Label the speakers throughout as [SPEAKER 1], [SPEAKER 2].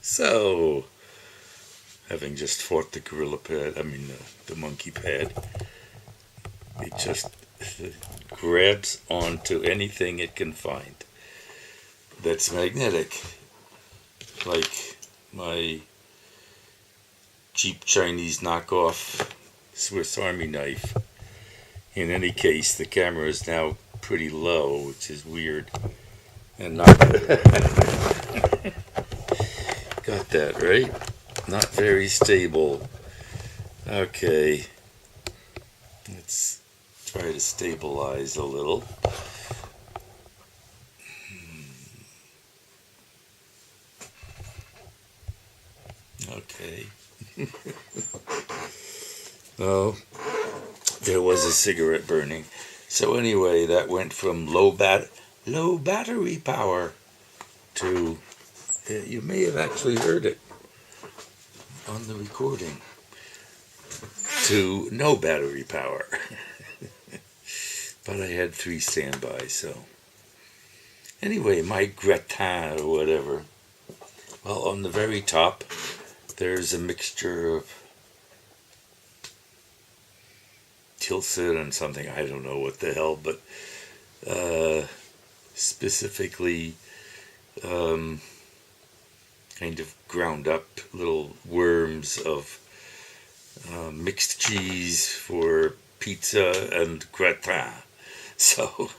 [SPEAKER 1] So, having just fought the the monkey pad, it just grabs onto anything it can find that's magnetic, like my cheap Chinese knockoff Swiss Army knife. In any case, the camera is now pretty low, which is weird, and not got that right. Not very stable. Okay, let's try to stabilize a little. Okay. Oh, there was a cigarette burning. So anyway, that went from low battery power to you may have actually heard it on the recording to no battery power. But I had 3 standby, so anyway, my gratin or whatever. Well, on the very top, there's a mixture of tilsit and something, I don't know what the hell, but specifically kind of ground up little worms of mixed cheese for pizza and gratin. So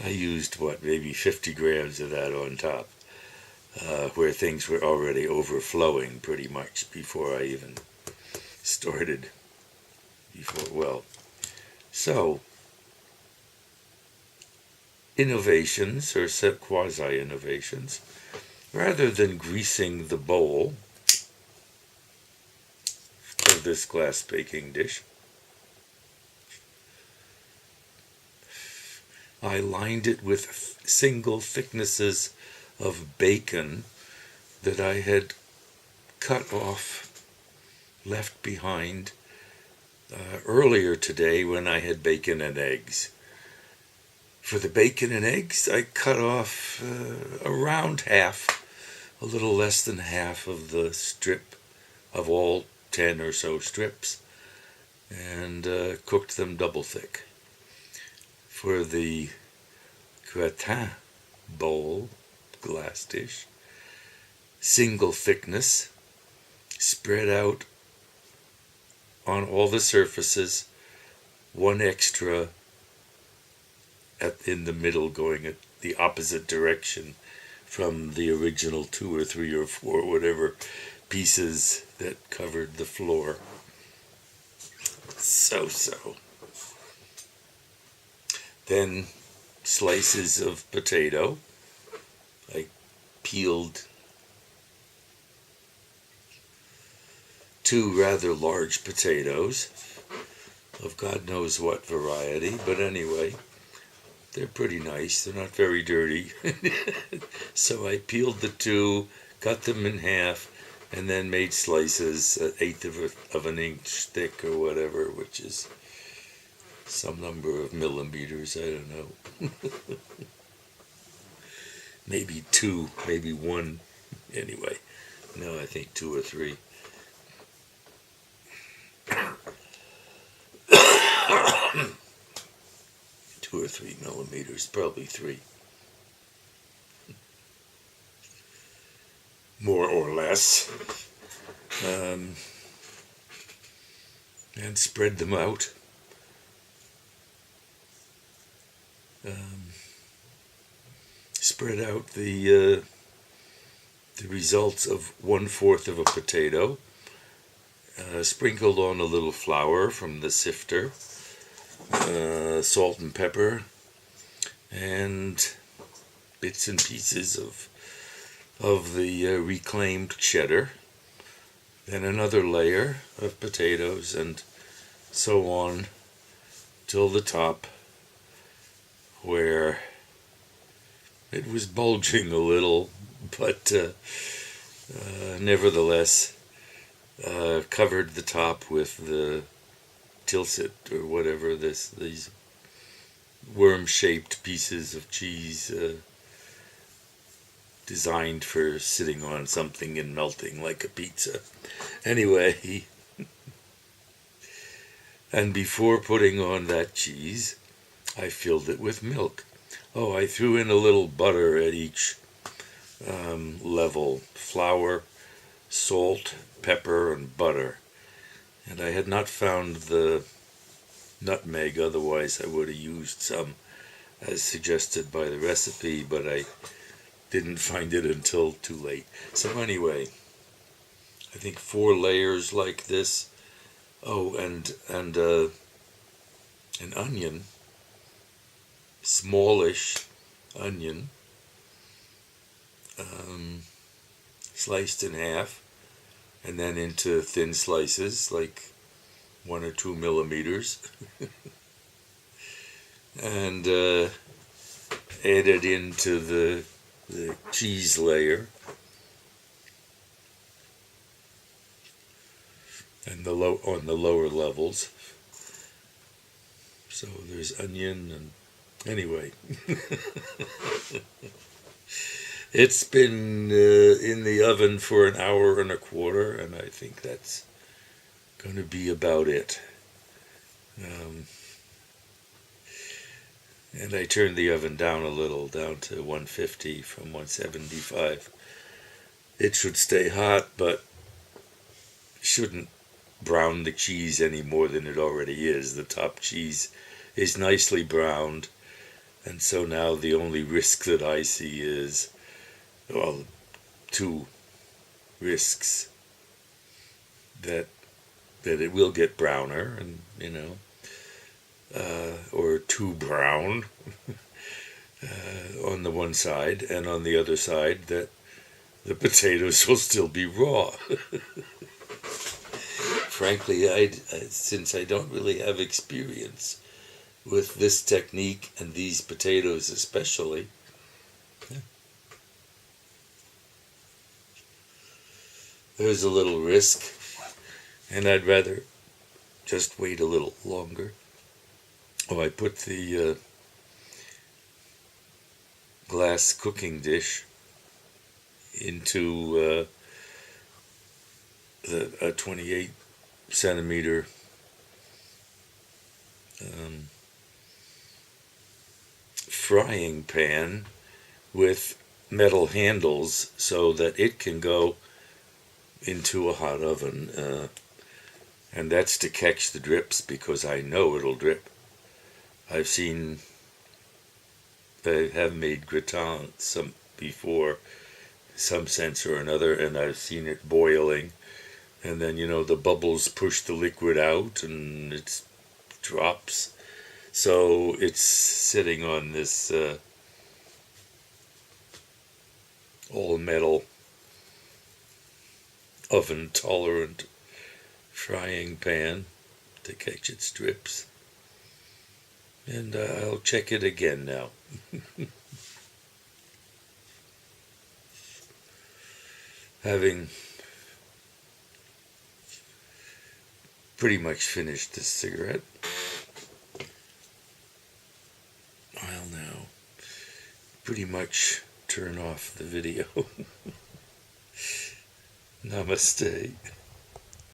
[SPEAKER 1] I used, maybe 50 grams of that on top, where things were already overflowing pretty much before I even started. So innovations, or quasi-innovations, rather than greasing the bowl of this glass baking dish, I lined it with single thicknesses of bacon that I had cut off, left behind earlier today when I had bacon and eggs. For the bacon and eggs, I cut off around half, a little less than half of the strip of all 10 or so strips, and cooked them double thick. For the gratin bowl, glass dish, single thickness, spread out on all the surfaces, one extra in the middle, going at the opposite direction from the original 2 or 3 or 4 whatever pieces that covered the floor. So. Then slices of potato. I peeled 2 rather large potatoes of God knows what variety, but anyway, they're pretty nice. They're not very dirty. So I peeled the 2, cut them in half, and then made slices 1/8 of an inch thick or whatever, which is some number of millimeters, I don't know. Maybe 2, maybe 1. Anyway, no, I think 2 or 3. Two or 3 millimeters, probably 3. More or less. And spread them out. Spread out the results of 1/4 of a potato. Sprinkled on a little flour from the sifter, salt and pepper, and bits and pieces of the reclaimed cheddar. Then another layer of potatoes, and so on till the top, where it was bulging a little, but nevertheless covered the top with the tilsit or whatever these worm-shaped pieces of cheese designed for sitting on something and melting like a pizza. Anyway, and before putting on that cheese, I filled it with milk. Oh, I threw in a little butter at each level. Flour, salt, pepper, and butter. And I had not found the nutmeg, otherwise I would have used some as suggested by the recipe, but I didn't find it until too late. So anyway, I think 4 layers like this. Oh, and an onion, smallish onion, sliced in half, and then into thin slices, like 1 or 2 millimeters, and added into the cheese layer, and on the lower levels. So there's onion, and anyway, it's been in the oven for an hour and a quarter, and I think that's going to be about it. And I turned the oven down a little, down to 150 from 175. It should stay hot, but shouldn't brown the cheese any more than it already is. The top cheese is nicely browned, and so now the only risk that I see is, well, 2 risks. That it will get browner, and or too brown on the one side, and on the other side that the potatoes will still be raw. Frankly, since I don't really have experience with this technique and these potatoes especially, there's a little risk, and I'd rather just wait a little longer. Oh, I put the glass cooking dish into a 28 centimeter frying pan with metal handles so that it can go into a hot oven, and that's to catch the drips, because I know it'll drip. I've seen, they have made gratins before, some sense or another, and I've seen it boiling, and then the bubbles push the liquid out and it drops. So it's sitting on this all metal oven tolerant frying pan to catch its drips. And I'll check it again now. Having pretty much finished this cigarette, I'll now pretty much turn off the video. Namaste.